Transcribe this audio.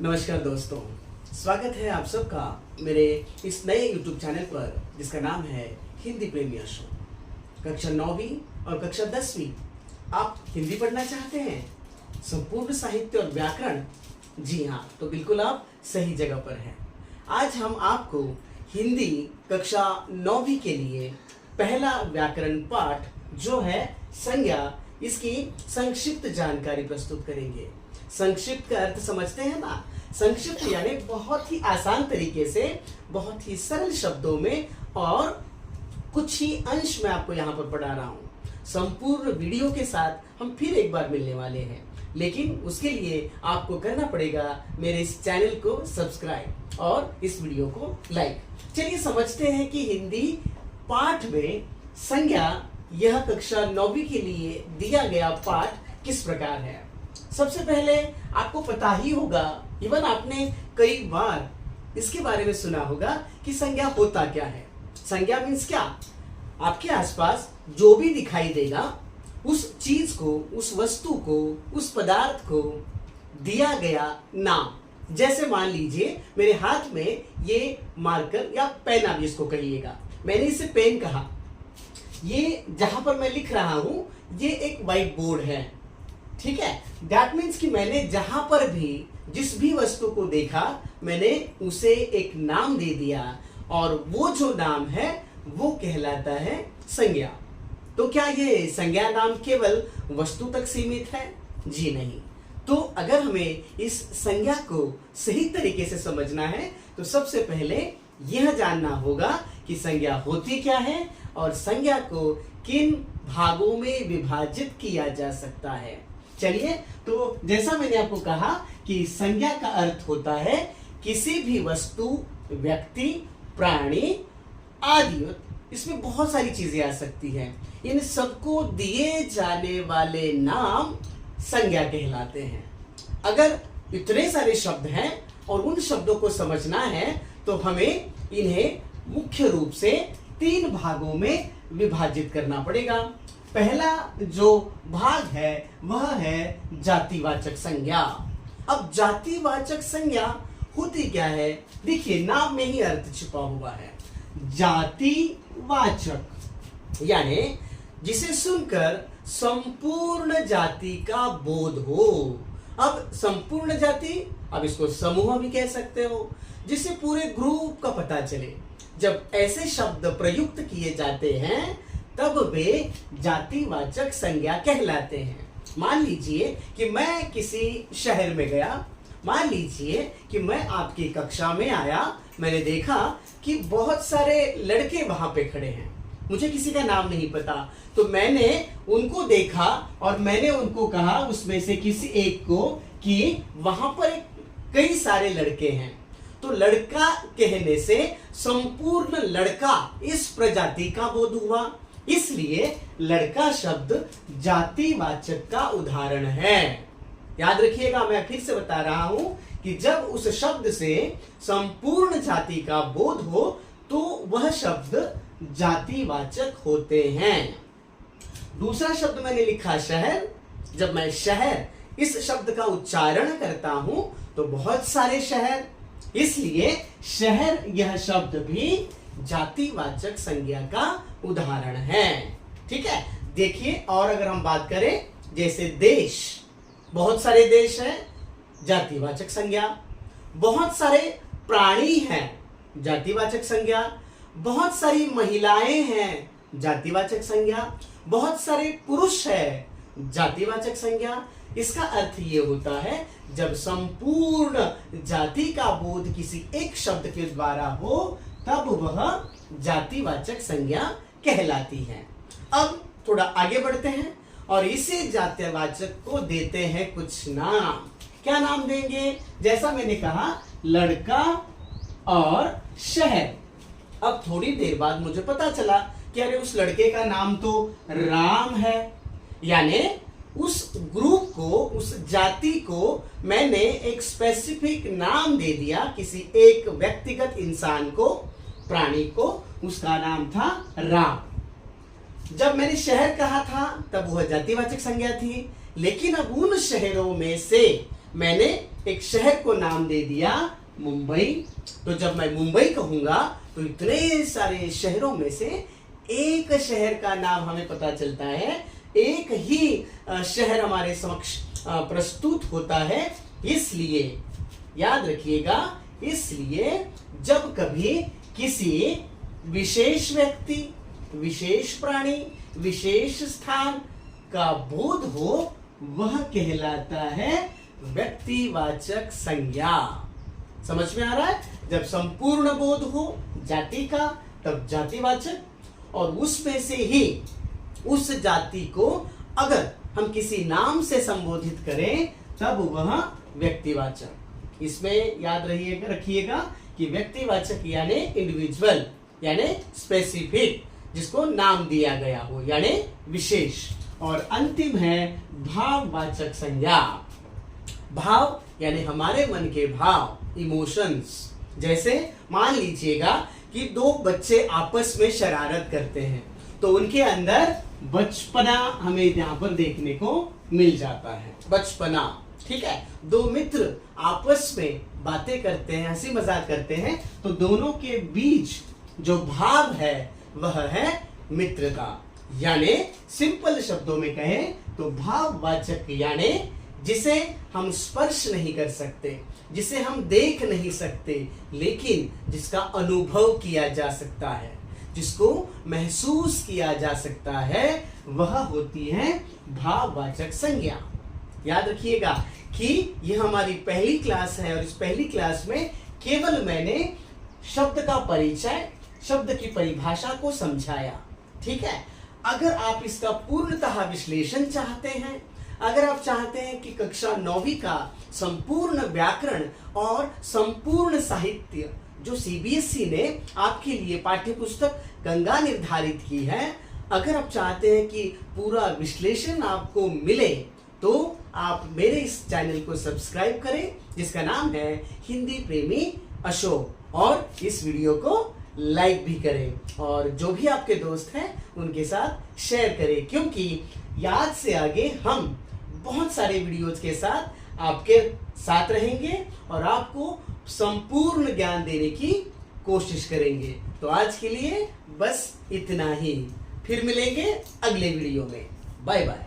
नमस्कार दोस्तों, स्वागत है आप सबका मेरे इस नए YouTube चैनल पर जिसका नाम है हिंदी प्रीमियर शो। कक्षा 9वीं और कक्षा 10वीं आप हिंदी पढ़ना चाहते हैं, संपूर्ण साहित्य और व्याकरण? जी हाँ, तो बिल्कुल आप सही जगह पर हैं। आज हम आपको हिंदी कक्षा 9वीं के लिए पहला व्याकरण पाठ जो है संज्ञा, इसकी संक्षिप्त जानकारी प्रस्तुत करेंगे। संक्षिप्त का अर्थ समझते हैं ना? संक्षिप्त यानी बहुत ही आसान तरीके से, बहुत ही सरल शब्दों में और कुछ ही अंश में आपको यहाँ पर पढ़ा रहा हूँ। संपूर्ण वीडियो के साथ हम फिर एक बार मिलने वाले हैं, लेकिन उसके लिए आपको करना पड़ेगा मेरे इस चैनल को सब्सक्राइब और इस वीडियो को लाइक। चलिए समझते हैं कि हिंदी पाठ में संज्ञा, यह कक्षा 9वीं के लिए दिया गया पाठ किस प्रकार है। सबसे पहले आपको पता ही होगा, इवन आपने कई बार इसके बारे में सुना होगा कि संज्ञा होता क्या है। संज्ञा मीन्स क्या? आपके आसपास जो भी दिखाई देगा उस चीज को, उस वस्तु को, उस पदार्थ को दिया गया नाम। जैसे मान लीजिए मेरे हाथ में ये मार्कर या पेन, आप इसको कहिएगा, मैंने इसे पेन कहा। ये जहां पर मैं लिख रहा हूं ये एक व्हाइट बोर्ड है, ठीक है। दैट मीन्स कि मैंने जहां पर भी जिस भी वस्तु को देखा मैंने उसे एक नाम दे दिया और वो जो नाम है वो कहलाता है संज्ञा। तो क्या ये संज्ञा नाम केवल वस्तु तक सीमित है? जी नहीं। तो अगर हमें इस संज्ञा को सही तरीके से समझना है तो सबसे पहले यह जानना होगा कि संज्ञा होती क्या है और संज्ञा को किन भागों में विभाजित किया जा सकता है। चलिए, तो जैसा मैंने आपको कहा कि संज्ञा का अर्थ होता है किसी भी वस्तु, व्यक्ति, प्राणी आदि, इसमें बहुत सारी चीजें आ सकती हैं, इन सबको दिए जाने वाले नाम संज्ञा कहलाते हैं। अगर इतने सारे शब्द हैं और उन शब्दों को समझना है तो हमें इन्हें मुख्य रूप से 3 भागों में विभाजित करना पड़ेगा। पहला जो भाग है वह है जातिवाचक संज्ञा। अब जातिवाचक संज्ञा होती क्या है? देखिए, नाम में ही अर्थ छिपा हुआ है। जातिवाचक यानी जिसे सुनकर संपूर्ण जाति का बोध हो। अब संपूर्ण जाति, अब इसको समूह भी कह सकते हो, जिसे पूरे ग्रुप का पता चले। जब ऐसे शब्द प्रयुक्त किए जाते हैं तब वे जातिवाचक संज्ञा कहलाते हैं। मान लीजिए कि मैं किसी शहर में गया, मान लीजिए कि मैं आपकी कक्षा में आया, मैंने देखा कि बहुत सारे लड़के वहां पे खड़े हैं, मुझे किसी का नाम नहीं पता, तो मैंने उनको देखा और मैंने उनको कहा उसमें से किसी एक को कि वहां पर कई सारे लड़के हैं। तो लड़का कहने से संपूर्ण लड़का इस प्रजाति का बोध हुआ, इसलिए लड़का शब्द जातिवाचक का उदाहरण है। याद रखिएगा, मैं फिर से बता रहा हूं कि जब उस शब्द से संपूर्ण जाति का बोध हो तो वह शब्द जातिवाचक होते हैं। दूसरा शब्द मैंने लिखा शहर। जब मैं शहर इस शब्द का उच्चारण करता हूं तो बहुत सारे शहर, इसलिए शहर यह शब्द भी जातिवाचक संज्ञा का उदाहरण है, ठीक है। देखिए, और अगर हम बात करें जैसे देश, बहुत सारे देश हैं, जातिवाचक संज्ञा। बहुत सारे प्राणी हैं, जातिवाचक संज्ञा। बहुत सारी महिलाएं हैं, जातिवाचक संज्ञा। बहुत सारे पुरुष हैं, जातिवाचक संज्ञा। इसका अर्थ ये होता है जब संपूर्ण जाति का बोध किसी एक शब्द के द्वारा हो तब वह जातिवाचक संज्ञा कहलाती है। अब थोड़ा आगे बढ़ते हैं और इसे जातिवाचक को देते हैं कुछ नाम। क्या नाम देंगे? जैसा मैंने कहा, लड़का और शहर। अब थोड़ी देर बाद मुझे पता चला कि अरे उस लड़के का नाम तो राम है, यानी उस ग्रुप को, उस जाति को मैंने एक स्पेसिफिक नाम दे दिया, किसी एक व्यक्तिगत इंसान को, प्राणी को, उसका नाम था राम। जब मैंने शहर कहा था तब वह जातिवाचक संज्ञा थी, लेकिन अब उन शहरों में से मैंने एक शहर को नाम दे दिया मुंबई। तो जब मैं मुंबई कहूंगा तो इतने सारे शहरों में से एक शहर का नाम हमें पता चलता है, एक ही शहर हमारे समक्ष प्रस्तुत होता है। इसलिए याद रखिएगा, इसलिए जब कभी किसी विशेष व्यक्ति, विशेष प्राणी, विशेष स्थान का बोध हो, वह कहलाता है व्यक्तिवाचक संज्ञा। समझ में आ रहा है? जब संपूर्ण बोध हो जाति का तब जातिवाचक, और उसमें से ही उस जाति को अगर हम किसी नाम से संबोधित करें तब वह व्यक्तिवाचक। इसमें याद रखिएगा कि व्यक्तिवाचक यानी इंडिविजुअल, यानी स्पेसिफिक, जिसको नाम दिया गया हो, यानी विशेष। और अंतिम है भाववाचक संज्ञा। भाव यानी हमारे मन के भाव, इमोशंस। जैसे मान लीजिएगा कि दो बच्चे आपस में शरारत करते हैं तो उनके अंदर बचपना हमें यहाँ पर देखने को मिल जाता है। बचपना, ठीक है। दो मित्र आपस में बातें करते हैं, हंसी मजाक करते हैं, तो दोनों के बीच जो भाव है वह है मित्रता। यानी सिंपल शब्दों में कहें तो भाववाचक यानी जिसे हम स्पर्श नहीं कर सकते, जिसे हम देख नहीं सकते, लेकिन जिसका अनुभव किया जा सकता है, जिसको महसूस किया जा सकता है, वह होती है भाववाचक संज्ञा। याद रखिएगा कि यह हमारी पहली क्लास है और इस पहली क्लास में केवल मैंने शब्द का परिचय, शब्द की परिभाषा को समझाया, ठीक है। अगर आप इसका पूर्णतः विश्लेषण चाहते हैं, अगर आप चाहते हैं कि कक्षा 9वीं का संपूर्ण व्याकरण और संपूर्ण साहित्य जो सीबीएसई ने आपके लिए पाठ्यपुस्तक गंगा निर्धारित की है, अगर आप चाहते हैं कि पूरा विश्लेषण आपको मिले, तो आप मेरे इस चैनल को सब्सक्राइब करें जिसका नाम है हिंदी प्रेमी अशोक, और इस वीडियो को लाइक भी करें और जो भी आपके दोस्त हैं उनके साथ शेयर करें, क्योंकि याद से आगे हम बहुत सारे वीडियोज के साथ आपके साथ रहेंगे और आपको संपूर्ण ज्ञान देने की कोशिश करेंगे। तो आज के लिए बस इतना ही, फिर मिलेंगे अगले वीडियो में। Bye bye.